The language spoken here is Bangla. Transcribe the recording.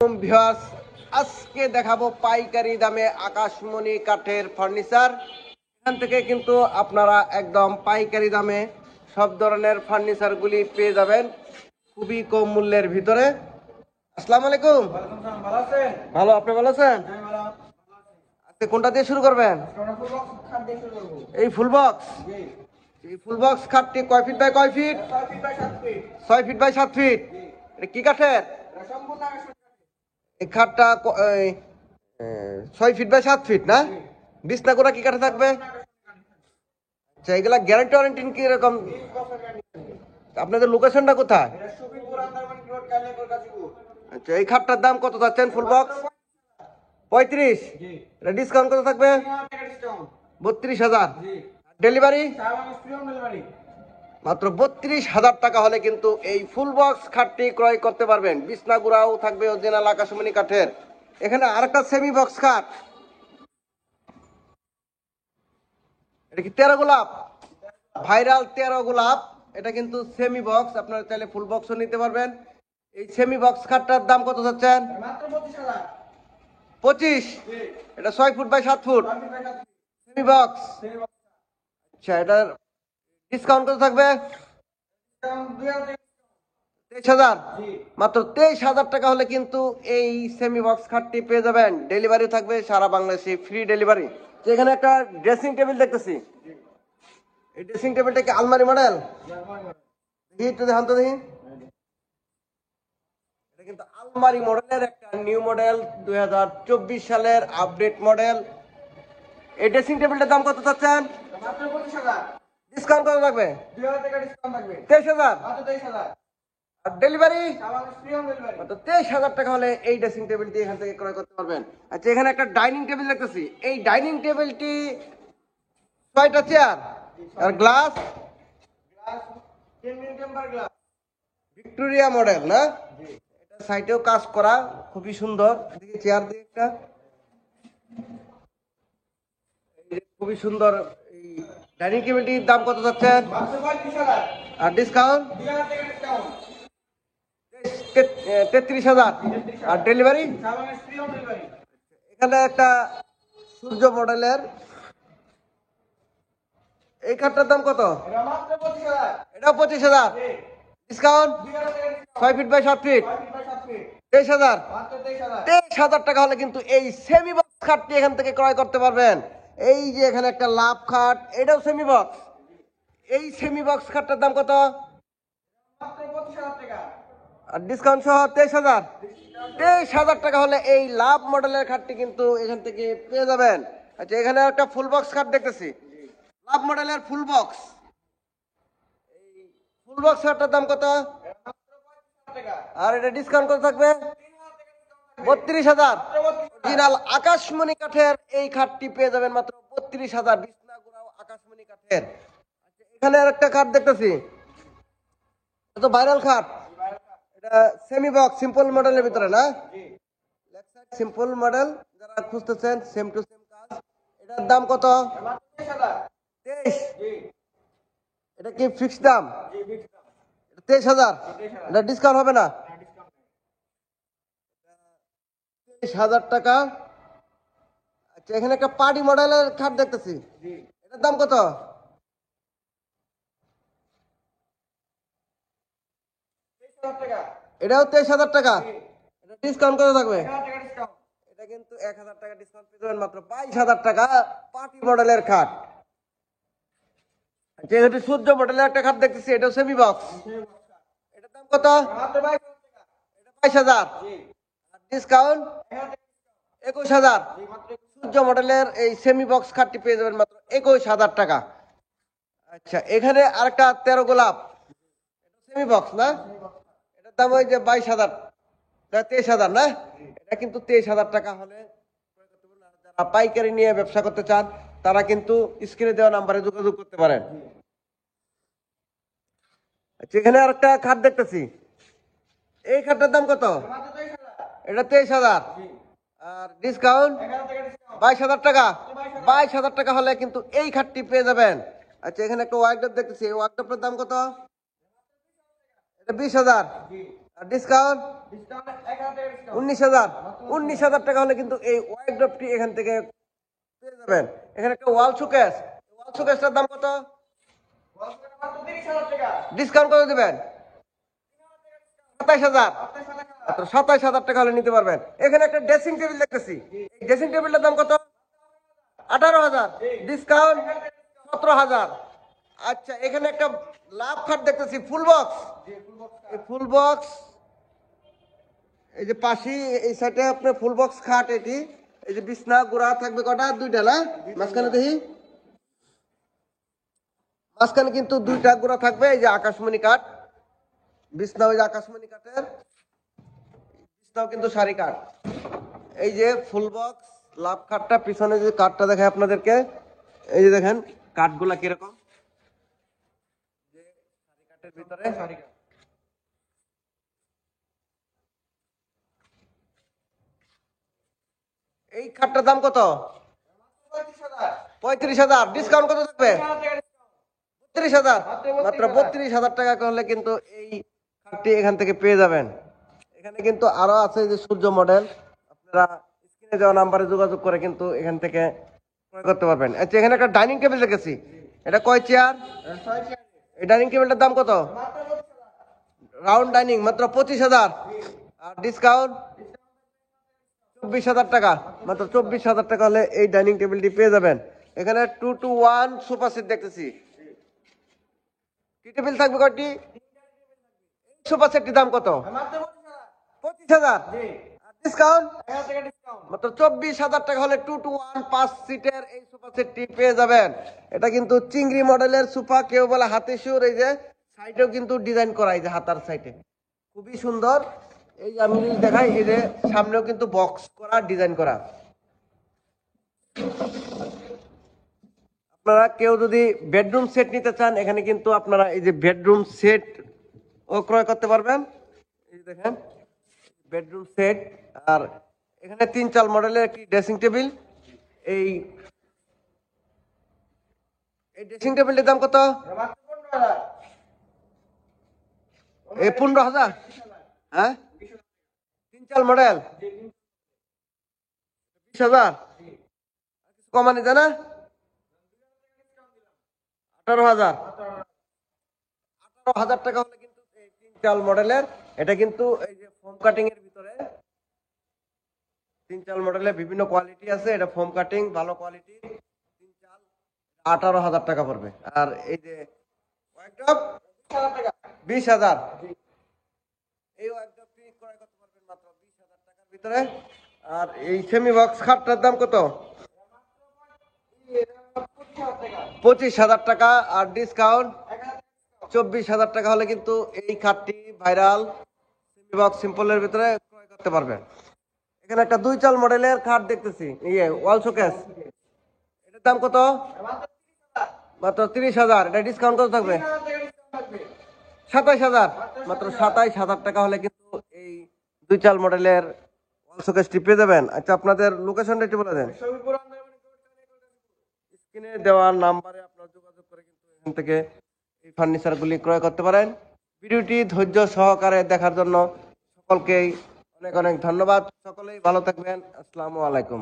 ভিউয়ার্স, আজকে দেখাবো পাইকারি দামে আকাশমণি কাঠের ফার্নিচার। এখান থেকে কিন্তু আপনারা একদম পাইকারি দামে সব ধরনের ফার্নিচারগুলি পেয়ে যাবেন খুবই কম মূল্যের ভিতরে। আসসালামু আলাইকুম। ভালো, আপনি ভালো আছেন? আজকে কোনটা দিয়ে শুরু করবেন? এই ফুল বক্স। এই ফুল বক্স খাটটি কয় ফিট বাই কয় ফিট? 6 feet by 7 feet. এটা কি কাঠের? এই খাটটা 6 ফিট বাই 7 ফিট না? বিছনা গোড়া কি কাঠে থাকবে? আচ্ছা, এগুলা গ্যারান্টি ওয়ারেন্টি কি রকম? আপনাদের লোকেশনটা কোথায়? আচ্ছা, এই খাটটার দাম কত যাচ্ছেন ফুল বক্স? 35। এটা ডিসকাউন্ট কত থাকবে? 32,000। ডেলিভারি মাত্র 32,000 টাকা হলে কিন্তু এই ফুল বক্স খাটটি ক্রয় করতে পারবেন। বিছনা গুড়াও থাকবে অরিজিনাল আকাশমণি কাঠের। এখানে আরেকটা সেমি বক্স খাট, এটা কি 13 গোলাপ? ভাইরাল 13 গোলাপ। এটা কিন্তু সেমি বক্স, আপনারা চাইলে ফুল বক্সও নিতে পারবেন। এই সেমি বক্স খাটটার দাম কত যাচ্ছেন? 25। এটা 6 foot by 7 foot semi box. আচ্ছা, এটার ডিসকাউন্ট কত থাকবে? 23,000। মাত্র 23,000 টাকা হলে কিন্তু এই সেমি বক্স খাটটি পেয়ে যাবেন। ডেলিভারি থাকবে সারা বাংলাদেশে, ফ্রি ডেলিভারি। এখানে একটা ড্রেসিং টেবিল দেখতেছি। এই ড্রেসিং টেবিলটা কি আলমারি মডেল? দেখি একটু দেখান তো দেখি। এটা কিন্তু আলমারি মডেলের একটা নিউ মডেল, 2024 সালের আপডেট মডেল। এই ড্রেসিং টেবিলটার দাম কত চাচ্ছেন? ডিসকাউন্ট কত থাকবে? 23,000। আর ডেলিভারি 23,000 টাকা হলে এই ড্রেসিং টেবিলটি এখান থেকে ক্রয় করতে পারবেন। আচ্ছা, এখানে একটা ডাইনিং টেবিল দেখতেছি। এই ডাইনিং টেবিলটি 6টা চেয়ার আর গ্লাস, ভিক্টোরিয়া মডেল না? এটা সাইডেও কাজ করা, খুবই সুন্দর। এদিকে চেয়ার দিয়ে একটা খুবই সুন্দর। এই ডাইনিং টেবিলটির দাম কত যাচ্ছেন? আর ডিসকাউন্ট 33,000। আর ডেলিভারি এখানে একটা সূর্য মডেলের এই খাটটার দাম কত? এটা 25,000। Discount 6 feet by 7 fit 23,000। 23,000 টাকা হলে কিন্তু এই সেমি বক্স খাটটি এখান থেকে ক্রয় করতে পারবেন। এই যে এখানে একটা লাভ খাট, এটাও সেমি বক্স। এই সেমি বক্স খাটটার দাম কত? আর ডিসকাউন্ট সহ 23,000। 23,000 টাকা হলে এই লাভ মডেলের খাটটি কিন্তু এখান থেকে পেয়ে যাবেন। আচ্ছা, এখানে একটা ফুল বক্স খাট দেখতেছি, লাভ মডেলের ফুল বক্স। এই ফুল বক্স খাটটার দাম কত? আর এটা ডিসকাউন্ট কত থাকবে? 32,000। অরিজিনাল আকাশমণি কাঠের এই খাটটি পেয়ে যাবেন মাত্র 32,000। বিছনা গুড়াও আকাশমণি কাঠের। আচ্ছা, এখানে আরেকটা খাট দেখতেছি, এটা তো ভাইরাল খাট। এটা সেমি বক্স সিম্পল মডেলের ভিতরে না? সিম্পল মডেল যারা খুঁজতেছেন, সেম টু সেম কাজ। এটার দাম কত? 23। এটা কি ফিক্সড দাম? 23,000। এটা ডিসকাউন্ট হবে না? 23,000 টাকা। আচ্ছা, এখানে একটা পার্টি মডেলের খাট দেখতেছি, এটার দাম কত? এটাও 23,000 টাকা। এটা ডিসকাউন্ট কত থাকবে? এটা কিন্তু 1,000 টাকা ডিসকাউন্ট পেয়ে যাবেন মাত্র 22,000 টাকা। পার্টি মডেলের খাট। যেহেতু সূর্য মডেলের একটা খাট দেখতেছি, এটাও সেমি বক্স। এটার দাম কত? এটা 22,000। ডিসকাউন্ট 21,000। সূর্য মডেলের এই সেমি বক্স খাটটি পেয়ে যাবেন মাত্র 21,000 টাকা। আচ্ছা, এখানে আরেকটা 13 গোলাপ, সেমি বক্স না? এটার দাম ওই যে 22,000, 23,000 না? এটা কিন্তু 23,000 টাকা হলে যারা পাইকারি নিয়ে ব্যবসা করতে চান তারা কিন্তু স্ক্রিনে দেওয়া নাম্বারে যোগাযোগ করতে পারেন। আচ্ছা, এখানে আরেকটা খাট দেখতেছি, এই খাটটার দাম কত? এটা 23,000। আর ডিসকাউন্ট 22,000 টাকা। 22,000 টাকা হলে কিন্তু এই খাটটি পেয়ে যাবেন। আচ্ছা, এখানে একটা ওয়ার্কড্রপ দেখতেছি, এই ওয়ার্কড্রপটার দাম কত? এটা 20,000। আর ডিসকাউন্ট 19,000 টাকা হলে কিন্তু এই ওয়ার্ডরোবটি এখান থেকে পেয়ে যাবেন। এখানে একটা ওয়াল শোকেসটার দাম কত? ডিসকাউন্ট কত দিবেন? 27,000, মাত্র 27,000 টাকা হলে নিতে পারবেন। এখানে একটা ড্রেসিং টেবিল দেখতেছি, এই ড্রেসিং টেবিলটার দাম কত? 18,000, ডিসকাউন্ট 17,000। আচ্ছা, এখানে একটা লাভ খাট দেখতেছি, ফুল বক্স। এই ফুল বক্স, এই যে পাশে এই সাইডে আপনার ফুল বক্স খাট, এটি এই যে বিছনা গুড়া থাকবে কটা? দুইটা না? মাঝখানে দেখি, মাঝখানে কিন্তু দুইটা গুড়া থাকবে। এই যে আকাশমণি কাঠ বিছনা, ওই যে আকাশমণি কাঠের বিছনাও কিন্তু সারি কাঠ। এই যে ফুল বক্স লাভ খাটটা, পিছনে যে কাঠটা দেখায় আপনাদেরকে, এই যে দেখেন কাঠগুলা কিরকম, যে সারি কাঠের ভিতরে সারি কাঠ। এই খাটটার দাম কত? 35,000, ডিসকাউন্ট কত থাকবে? 32,000, মাত্র 32,000 টাকা করলে কিন্তু এই খাটটি এখান থেকে পেয়ে যাবেন। এখানে কিন্তু আরো আছে যে সূর্য মডেল, আপনারা স্ক্রিনে দেওয়া নাম্বারে যোগাযোগ করে কিন্তু এখান থেকে ক্রয় করতে পারবেন। আচ্ছা, এখানে একটা ডাইনিং টেবিল রেখেছি, এটা কয় চেয়ার? এই ডাইনিং টেবিলটার দাম কত? রাউন্ড ডাইনিং, মাত্র 25,000, আর ডিসকাউন্ট 24,000 টাকা, মাত্র 24,000 টাকা হলে এই ডাইনিং টেবিলটি পেয়ে যাবেন। এখানে 2-to-1 সোফা সেট দেখতেছি, টি টেবিল থাকবে কয়টি? সোফা সেটটির দাম কত? 25,000, ডিসকাউন্ট মাত্র 24,000 টাকা হলে 2-to-1 5 সিটের এই সোফা সেটটি পেয়ে যাবেন। এটা কিন্তু চিংড়ি মডেলের সোফা, কেউ বলে হাতি সুর। এই যে সাইডেও কিন্তু ডিজাইন করা, এই যে হাতার সাইডে খুবই সুন্দর। এই যে আমি যদি দেখাই, এই যে সামনেও কিন্তু বক্স করা, ডিজাইন করা। আপনারা কেউ যদি বেডরুম সেট নিতে চান, এখানে কিন্তু আপনারা এই যে বেডরুম সেট ও ক্রয় করতে পারবেন। এই দেখেন বেডরুম সেট, আর এখানে 3 চাল মডেলের একটি ড্রেসিং টেবিল। এই ড্রেসিং টেবিলটির দাম কত? এই 15,000। হ্যাঁ, 3 চাল মডেল 20,000, কমানি জানা 18,000। 18,000 টাকা হলে কিন্তু এই 3 চাল মডেলের, এটা কিন্তু এই যে ফোম কাটিং এর ভিতরে 3 চাল মডেলের বিভিন্ন কোয়ালিটি আছে। এটা ফোম কাটিং ভালো কোয়ালিটি, 3 চাল, 18,000 টাকা পড়বে। আর এই যে ওয়ার্ডরোব 20,000, এই ওয়ার্ডরোবটি ক্রয় করতে পারবেন মাত্র 20,000 টাকার ভিতরে। আর এই সেমি বক্স খাটটার দাম কত? 25,000 টাকা, আর ডিসকাউন্ট 24,000 টাকা হলে কিন্তু এই খাটটি ভাইরাল সেমি বক্স সিম্পলের ভিতরে ক্রয় করতে পারবেন। এখানে একটা 2 চাল মডেলের খাট দেখতেছি, ইয়ে ওয়াল শোকেস, এটার দাম কত? মাত্র 30,000, এটা ডিসকাউন্ট কত থাকবে? 27,000, মাত্র 27,000 টাকা হলে কিন্তু এই 2 চাল মডেলের ওয়াল শোকেসটি পেয়ে যাবেন। আচ্ছা, আপনাদের লোকেশনটা একটু বলে দেন। স্ক্রিনে দেওয়া নাম্বারে আপনারা যোগাযোগ করে কিন্তু এখান থেকে এই ফার্নিচারগুলি ক্রয় করতে পারেন। ভিডিওটি ধৈর্য সহকারে দেখার জন্য সকলকেই অনেক অনেক ধন্যবাদ। সকলেই ভালো থাকবেন। আসসালামু আলাইকুম।